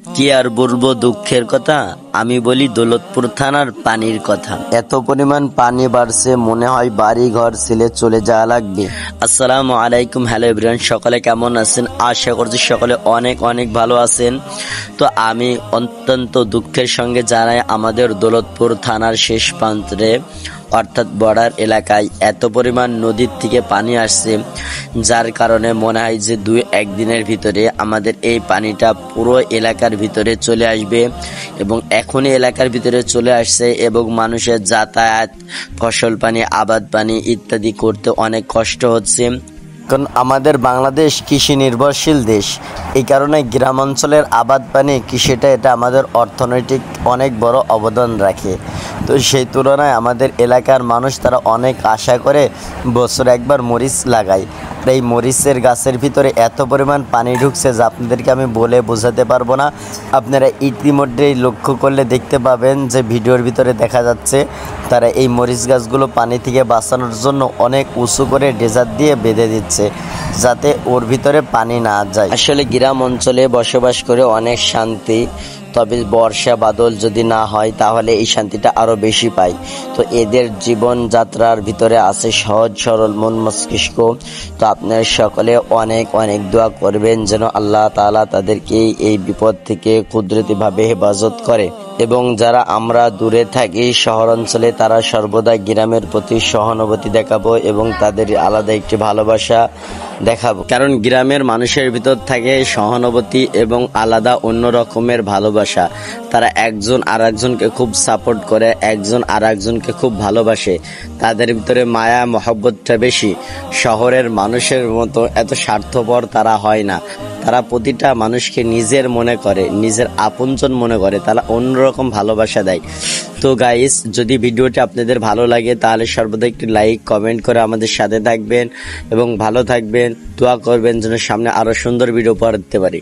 কি আর বলবো দুঃখের কথা, আমি বলি দৌলতপুর থানার পানির কথা। এত পরিমাণ পানি বাড়ছে, মনে হয় বাড়ি ঘর ছেলে চলে যাওয়া লাগবে। আসসালামু আলাইকুম, হ্যালো এভরিওয়ান, সকলে কেমন আছেন? আশা করছি সকলে অনেক অনেক ভালো আছেন। তো আমি অত্যন্ত দুঃখের সঙ্গে জানাই, আমাদের দৌলতপুর থানার শেষ প্রান্তে অর্থাৎ বর্ডার এলাকায় এত পরিমাণ নদীর থেকে পানি আসছে, যার কারণে মনে হয় যে 2-1 দিনের ভিতরে আমাদের এই পানিটা পুরো এলাকার ভিতরে চলে আসবে এবং এখনই এলাকার ভিতরে চলে আসছে এবং মানুষের যাতায়াত, ফসল পানি, আবাদ পানি ইত্যাদি করতে অনেক কষ্ট হচ্ছে। কারণ আমাদের বাংলাদেশ কৃষি নির্ভরশীল দেশ, এই কারণে গ্রাম অঞ্চলের আবাদ পানি কৃষিটা এটা আমাদের অর্থনৈতিক অনেক বড় অবদান রাখে। তো সেই তুলনায় আমাদের এলাকার মানুষ তারা অনেক আশা করে বছরে একবার মরিচ লাগায়। এই মরিচের গাছের ভিতরে এত পরিমাণ পানি ঢুকছে যা আপনাদেরকে আমি বলে বোঝাতে পারবো না। আপনারা ইতিমধ্যেই লক্ষ্য করলে দেখতে পাবেন যে ভিডিওর ভিতরে দেখা যাচ্ছে তারা এই মরিচ গাছগুলো পানি থেকে বাঁচানোর জন্য অনেক উঁচু করে ডেজার দিয়ে বেঁধে দিচ্ছে যাতে ওর ভিতরে পানি না যায়। আসলে গ্রাম অঞ্চলে বসবাস করে অনেক শান্তি, তবে বর্ষা বাদল যদি না হয় তাহলে এই শান্তিটা আরো বেশি পাই। তো এদের জীবনযাত্রার ভিতরে আছে সহজ সরল মন মস্তিষ্ক। তো আপনারা সকলে অনেক অনেক দোয়া করবেন যেন আল্লাহ তাআলা তাদেরকে এই বিপদ থেকে কুদরতিভাবে হেফাজত করে। এবং যারা আমরা দূরে থাকি শহর অঞ্চলে, তারা সর্বদা গ্রামের প্রতি সহানুভূতি দেখাবো এবং তাদের আলাদা একটি ভালোবাসা দেখাবো। কারণ গ্রামের মানুষের ভিতর থাকে সহানুভূতি এবং আলাদা অন্য রকমের ভালোবাসা। তারা একজন আর একজনকে খুব সাপোর্ট করে, একজন আর একজনকে খুব ভালোবাসে, তাদের ভিতরে মায়া মহব্বতটা বেশি। শহরের মানুষের মতো এত স্বার্থপর তারা হয় না। তারা প্রতিটা মানুষকে নিজের মনে করে, নিজের আপনজন মনে করে, তারা অন্যরকম ভালোবাসা দেয়। তো গাইস, যদি ভিডিওটি আপনাদের ভালো লাগে তাহলে সর্বদা একটি লাইক কমেন্ট করে আমাদের সাথে থাকবেন এবং ভালো থাকবেন। দোয়া করবেন যেন সামনে আরো সুন্দর ভিডিও উপহার দিতে পারি।